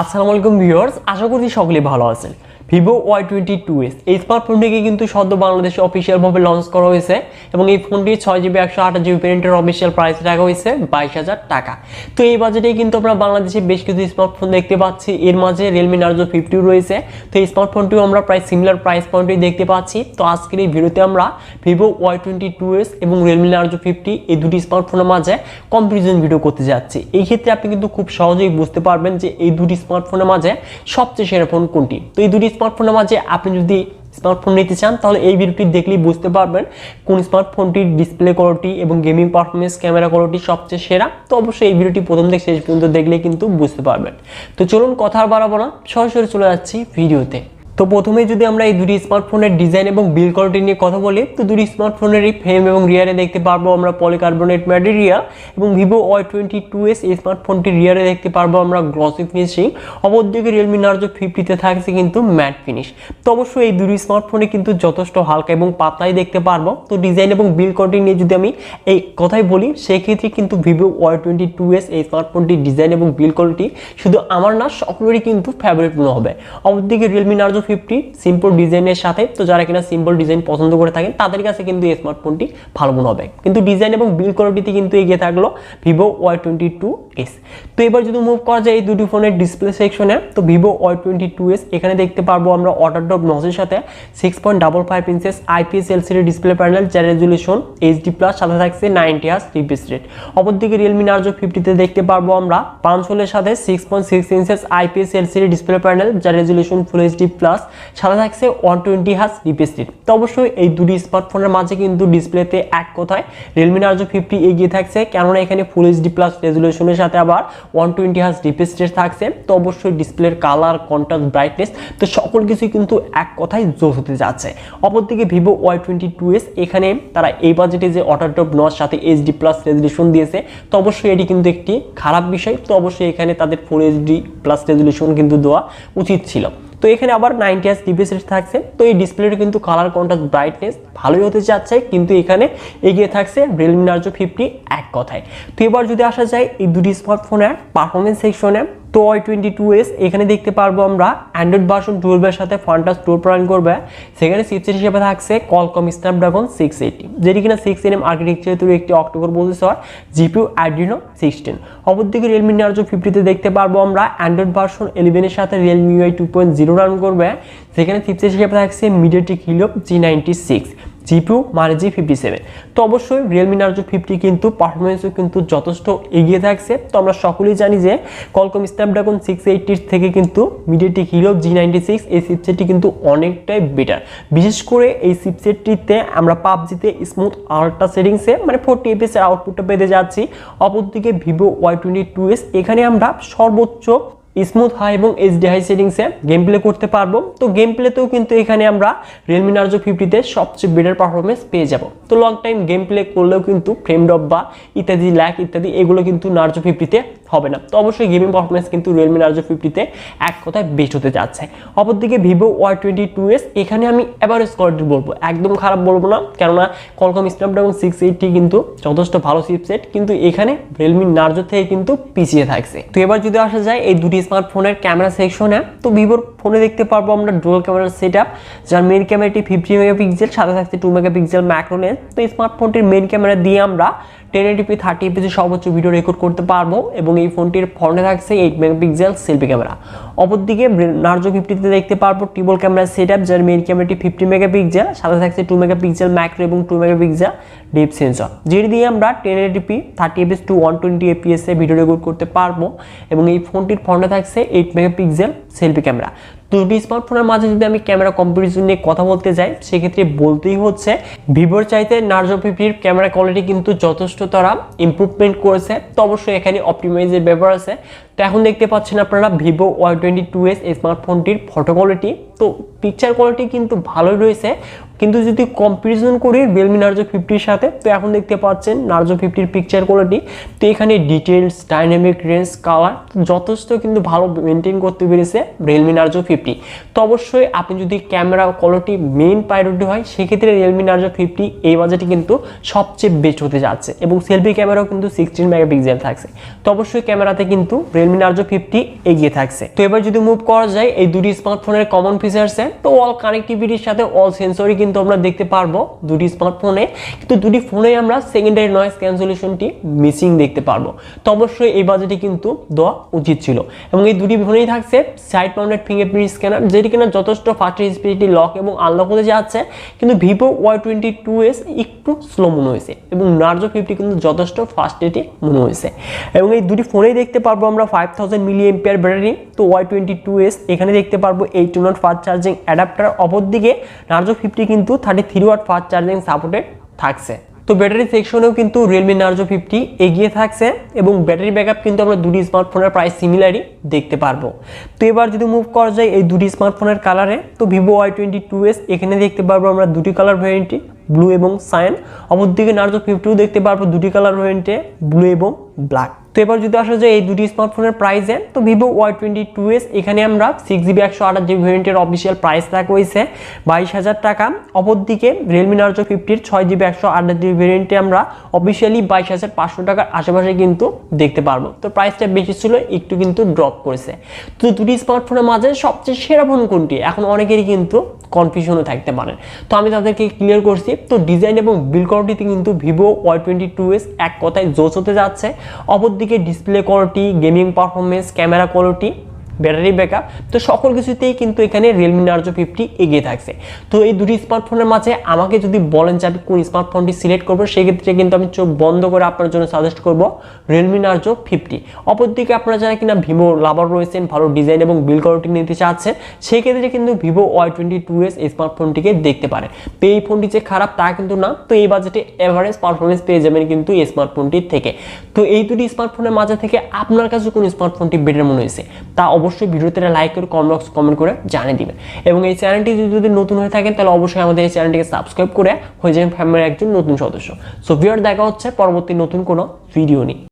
আসসালামু আলাইকুম ভিউয়ার্স, আশা করি সকলেই ভালো আছেন। Vivo Y22s এই স্মার্টফোনটিকে কিন্তু সদ্য বাংলাদেশে অফিসিয়ালভাবে লঞ্চ করা হয়েছে এবং এই ফোনটি 6GB 128GB ভেরিয়েন্টের অফিসিয়াল প্রাইস রাখা হয়েছে 22,000 টাকা। তো এই বাজেটেই কিন্তু আমরা বাংলাদেশে বেশ কিছু স্মার্টফোন দেখতে পাচ্ছি। এর মাঝে Realme Narzo 50 রয়েছে। তো এই স্মার্টফোনটিও আমরা প্রায় সিমিলার প্রাইস পয়েন্টেই দেখতে পাচ্ছি। তো আজকের এই ভিডিওতে আমরা Vivo Y22s এবং Realme Narzo 50 এই দুটি স্মার্টফোনের মাঝে কম্পারিজন ভিডিও করতে যাচ্ছি। এই ক্ষেত্রে আপনি কিন্তু খুব সহজেই বুঝতে পারবেন যে এই দুটি স্মার্টফোনের মাঝে সবচেয়ে সেরা ফোন কোনটি। তো এই দুটি স্মার্টফোনের মাঝে আপনি যদি স্মার্টফোন নিতে চান তাহলে এই ভিডিওটি দেখলেই বুঝতে পারবেন কোন স্মার্টফোনটির ডিসপ্লে কোয়ালিটি এবং গেমিং পারফরমেন্স ক্যামেরা কোয়ালিটি সবচেয়ে সেরা। তো অবশ্যই এই ভিডিওটি প্রথম থেকে শেষ পর্যন্ত দেখলে কিন্তু বুঝতে পারবেন। তো চলুন কথা আর বাড়াবো না, সরাসরি চলে যাচ্ছি ভিডিওতে। তো প্রথমে যদি আমরা এই দুটি স্মার্টফোনের ডিজাইন এবং বিল্ড কোয়ালিটি নিয়ে কথা বলি, তো দুটি স্মার্টফোনেরই ফ্রেম এবং রিয়ারে দেখতে পারবো আমরা পলিকার্বনেট ম্যাটেরিয়াল এবং Vivo Y22s এই স্মার্টফোনটির রিয়ারে দেখতে পারবো আমরা গ্লসি ফিনিশিং। অপরদিকে Realme Narzo 50 তে থাকছে কিন্তু ম্যাট ফিনিশ। তো অবশ্যই এই দুটি স্মার্টফোনে কিন্তু যথেষ্ট হালকা এবং পাতলাই দেখতে পারবো। তো ডিজাইন এবং বিল্ড কোয়ালিটি নিয়ে যদি আমি এই কথাই বলি, সেক্ষেত্রে কিন্তু Vivo Y22s এই স্মার্টফোনটির ডিজাইন এবং বিল্ড কোয়ালিটি শুধু আমার না, সকলেরই কিন্তু ফেভারিট মনে হবে। অপরদিকে Realme Narzo 50 সিম্পল ডিজাইনের সাথে, তো যারা কিনা সিম্পল ডিজাইন পছন্দ করে থাকেন তাদের কাছে কিন্তু এই স্মার্টফোনটি ভালো মনে হবে, কিন্তু ডিজাইন এবং বিল্ড কোয়ালিটিতে কিন্তু এগিয়ে থাকলো Vivo Y22s। তো এবার যদি মুভ করা যায় এই দুটি ফোনের ডিসপ্লে সেকশনে, তো Vivo Y22s এখানে দেখতে পারবো আমরা ওয়াটারড্রপ নচের সাথে 6.55 inches IPS LCD display panel, যার রেজুলেশন HD+, সাথে থাকছে 90Hz রিফ্রেশ রেট। অপরদিকে Realme Narzo 50 তে দেখতে পারবো আমরা পাঞ্চ হোলের সাথে 6.6 inches IPS LCD display panel, যার রেজুলেশন ফুল HD+, সাথে থাকছে 120Hz রিফ্রেশ রেট। তো অবশ্যই এই দুটি স্মার্টফোনের মাঝে কিন্তু ডিসপ্লেতে এক কথায় Realme Narzo 50 এগিয়ে থাকছে, কেননা এখানে ফুল HD+ রেজুলেশনের সাথে আবার 120Hz রিফ্রেশ রেট থাকছে। তো অবশ্যই ডিসপ্লের কালার, কন্ট্রাস্ট, ব্রাইটনেস, তো সকল কিছুই কিন্তু এক কথায় জোস হতে যাচ্ছে। অপরদিকে Vivo Y22s এখানে তারা এই বাজেটে যে ওয়াটারড্রপ নচ সাথে HD+ রেজুলেশন দিয়েছে, তো অবশ্যই এটি কিন্তু একটি খারাপ বিষয়। তো অবশ্যই এখানে তাদের ফুল HD+ রেজুলেশন কিন্তু দেওয়া উচিত ছিল। তো এখানে আবার 90Hz রিফ্রেশ রেট থাকছে। তো এই ডিসপ্লেটা কিন্তু কালার, কন্ট্রাস্ট, ব্রাইটনেস ভালোই হতে যাচ্ছে, কিন্তু এখানে এগিয়ে থাকছে Realme Narzo 50 এক কথায়। তো এবার যদি আসা যায় এই দুটি স্মার্টফোনের পারফরমেন্স সেকশনে, তো Y22s এখানে দেখতে পারবো আমরা অ্যান্ড্রয়েড ভার্সন 12 এর সাথে ফান্টাস টোর প্রদান করবে। সেখানে চিপসেট হিসেবে থাকছে Qualcomm Snapdragon 680, যেটি কিনা 6nm আর্কিটেকচারে তৈরি একটি অক্টোকোর প্রসেসর, GPU Adreno 16। অপরদিকে Realme Narzo 50 তে দেখতে পারবো আমরা অ্যান্ড্রয়েড ভার্সন 11 এর সাথে Realme UI 2.0 রান করবে। সেখানে চিপসেট হিসেবে থাকছে MediaTek Helio G96, GPU মানে G57। তো অবশ্যই Realme Narzo 50 কিন্তু পারফরমেন্সও কিন্তু যথেষ্ট এগিয়ে থাকছে। তো আমরা সকলেই জানি যে Qualcomm Snapdragon 680 থেকে কিন্তু MediaTek Helio G96 এই চিপসেটটি কিন্তু অনেকটাই বেটার। বিশেষ করে এই চিপসেটটিতে আমরা পাবজিতে স্মুথ আল্ট্রা সেটিংসে মানে 40 fps এর আউটপুটটা পেতে যাচ্ছি। অপরদিকে Vivo Y22s এখানে আমরা সর্বোচ্চ স্মুথ হাই এবং HD হাই সেটিংসে গেম প্লে করতে পারবো। তো গেম প্লেতেও কিন্তু এখানে আমরা Realme Narzo 50 তে সবচেয়ে বেটার পারফরমেন্স পেয়ে যাব। তো লং টাইম গেম প্লে করলেও কিন্তু ফ্রেম ড্রপ বা ইত্যাদি ল্যাগ ইত্যাদি এগুলো কিন্তু Narzo 50 তে হবে না। তো অবশ্যই গেমিং পারফরমেন্স কিন্তু Realme Narzo 50 তে এক কথায় বেস্ট হতে যাচ্ছে। অপরদিকে Vivo Y22s এখানে আমি এভারেজ কোয়ালিটি বলবো, একদম খারাপ বলবো না, কেননা Qualcomm Snapdragon 680 কিন্তু যথেষ্ট ভালো চিপসেট, কিন্তু এখানে Realme Narzo থেকে কিন্তু পিছিয়ে থাকছে। তো এবার যদি আসা যায় এই দুটি স্মার্টফোনের ক্যামেরা সেকশনে, তো ভিভোর ফোনে দেখতে পারবো আমরা ডুয়াল ক্যামেরার সেটআপ, যার মেইন ক্যামেরাটি 50 মেগাপিক্সেল, সাথে থাকছে 2 মেগাপিক্সেল ম্যাক্রো লেন্স। তো এই স্মার্টফোনটির মেইন ক্যামেরা দিয়ে আমরা 1080p 30 fps সর্বোচ্চ ভিডিও রেকর্ড করতে পারবো এবং এই ফোনটির ফ্রন্টে থাকছে 8 মেগাপিক্সেল সেলফি ক্যামেরা। অপরদিকে Narzo 50 তে দেখতে পারবো ট্রিপল ক্যামেরা সেটআপ, যার মেইন ক্যামেরাটি 50 মেগাপিক্সেল, সাথে থাকছে 2 মেগাপিক্সেল ম্যাক্রো এবং 2 মেগাপিক্সেল ডিপ সেন্সর, যেটি দিয়ে আমরা 1080p 30 fps টু 120 fps এ ভিডিও রেকর্ড করতে পারবো এবং এই ফোনটির ফ্রন্টে থাকছে 8 মেগাপিক্সেল সেলফি ক্যামেরা। দুটি স্মার্টফোনের মাঝে যদি আমি ক্যামেরা কম্পারিজন নিয়ে কথা বলতে যাই, সেক্ষেত্রে বলতেই হচ্ছে ভিভোর চাইতে Narzo 50 ক্যামেরা কোয়ালিটি কিন্তু যথেষ্ট তারা ইমপ্রুভমেন্ট করেছে। তো অবশ্যই এখানে অপটিমাইজের ব্যাপার আছে। তো এখন দেখতে পাচ্ছেন আপনারা Vivo Y22s এই স্মার্টফোনটির ফটো কোয়ালিটি, তো পিকচার কোয়ালিটি কিন্তু ভালোই রয়েছে, কিন্তু যদি কম্পারিজন করি Realme Narzo 50 সাথে, তো এখন দেখতে পাচ্ছেন Narzo 50 পিকচার কোয়ালিটি, তো এখানে ডিটেইলস, ডাইনামিক রেঞ্জ, কালার যথেষ্ট কিন্তু ভালো মেইনটেইন করতে পেরেছে Realme Narzo 50। তো অবশ্যই আপনি যদি ক্যামেরা কোয়ালিটি মেইন প্রায়োরিটি হয়, সেক্ষেত্রে Realme Narzo 50 এই বাজেটে কিন্তু সবচেয়ে বেস্ট হতে যাচ্ছে এবং সেলফি ক্যামেরাও কিন্তু 16 মেগাপিক্সেল থাকছে। তো অবশ্যই ক্যামেরাতে কিন্তু Realme Realme Narzo 50 এগিয়ে থাকছে। তো এবার যদি মুভ করা যায় এই দুটি স্মার্টফোনের কমন ফিচার্সে, তো অল কানেক্টিভিটির সাথে অল সেন্সরই কিন্তু আমরা দেখতে পারবো দুটি স্মার্টফোনে, কিন্তু দুটি ফোনে আমরা সেকেন্ডারি নয়েজ ক্যান্সেলেশনটি মিসিং দেখতে পারবো। তো অবশ্যই এই বাজেটে কিন্তু দেওয়া উচিত ছিল। এবং এই দুটি ফোনেই থাকছে সাইড মাউন্টেড ফিঙ্গারপ্রিন্ট স্ক্যানার, যেটি কিনা যথেষ্ট ফাস্ট স্পিডটি লক এবং আনলক হতে যাচ্ছে, কিন্তু Vivo Y22s একটু স্লো মনে হয়েছে এবং Narzo 50 কিন্তু যথেষ্ট ফাস্ট এটি মনে হয়েছে। এবং এই দুটি ফোনেই দেখতে পারবো আমরা 5000 mAh ব্যাটারি। তো Y22s এখানে দেখতে পারবো 18 ওয়াট ফাস্ট চার্জিং অ্যাডাপ্টার, অপরদিকে Narzo 50 কিন্তু 33 ওয়াট ফাস্ট চার্জিং সাপোর্টেড থাকছে। তো ব্যাটারি সেকশনেও কিন্তু Realme Narzo 50 এগিয়ে থাকছে এবং ব্যাটারি ব্যাকআপ কিন্তু আমরা দুটি স্মার্টফোনের প্রায় সিমিলারই দেখতে পারবো। তো এবার যদি মুভ করা যায় এই দুটি স্মার্টফোনের কালারে, তো Vivo Y22s এখানে দেখতে পারবো আমরা দুটি কালার ভ্যারিয়েন্টে, ব্লু এবং সায়ান, অপরদিকে Narzo 50 দেখতে পারবো দুটি কালার ভ্যারিয়েন্টে, ব্লু এবং ব্ল্যাক। তো এবার যদি আসা যায় এই দুটি স্মার্টফোনের প্রাইসে, তো Vivo Y22s এখানে আমরা 6GB 128GB ভ্যারিয়েন্টের অফিসিয়াল প্রাইস রাখা হয়েছে 22,000 টাকা, অপরদিকে Realme Narzo 50 6GB 128GB ভ্যারিয়েন্টে আমরা অফিসিয়ালি 22,500 টাকার আশেপাশে কিন্তু দেখতে পারবো। তো প্রাইসটা বেশি ছিল, একটু কিন্তু ড্রপ করেছে। তো দুটি স্মার্টফোনের মাঝে সবচেয়ে সেরা ফোন কোনটি, এখন অনেকেরই কিন্তু কনফিউশনে থাকতে পারেন। তো আমি তাদেরকে ক্লিয়ার করছি। তো ডিজাইন এবং বিল্ড কোয়ালিটিতে কিন্তু Vivo Y22s এক কথায় জোস হতে যাচ্ছে। অপরদিকে display quality, gaming performance, camera quality, battery backup, তো সকল কিছুতেই কিন্তু এখানে Realme Narzo 50 এগিয়ে থাকছে। তো এই দুটি স্মার্টফোনের মাঝে আমাকে যদি বলেন যে আমি কোন স্মার্টফোনটি সিলেক্ট করবো, সেক্ষেত্রে কিন্তু আমি চোখ বন্ধ করে আপনার জন্য সাজেস্ট করবো Realme Narzo 50। অপরদিকে আপনারা যারা কিনা ভিভো লাভার রয়েছেন, ভালো ডিজাইন এবং বিল্ড কোয়ালিটি নিতে চাচ্ছেন, সেই ক্ষেত্রে কিন্তু Vivo Y22s এই স্মার্টফোনটিকে দেখতে পারেন। তো এই ফোনটি যে খারাপ তা কিন্তু না, তো এই বাজেটে এভারেজ পারফরমেন্স পেয়ে যাবেন কিন্তু এই স্মার্টফোনটির থেকে। তো এই দুটি স্মার্টফোনের মাঝে থেকে আপনার কাছে কোন স্মার্টফোনটি বেটার মনে হয়েছে তা অবশ্যই ভিডিওতে লাইক করে কমেন্ট করে জানিয়ে দিবেন। এবং এই চ্যানেলটি যদি নতুন হয়ে থাকেন তাহলে অবশ্যই আমাদের এই চ্যানেলটিকে সাবস্ক্রাইব করে হয়ে যাবেন ফ্যামিলির একজন নতুন সদস্য। সো ভিউয়ার, দেখা হচ্ছে পরবর্তী নতুন কোনো ভিডিও নিয়ে।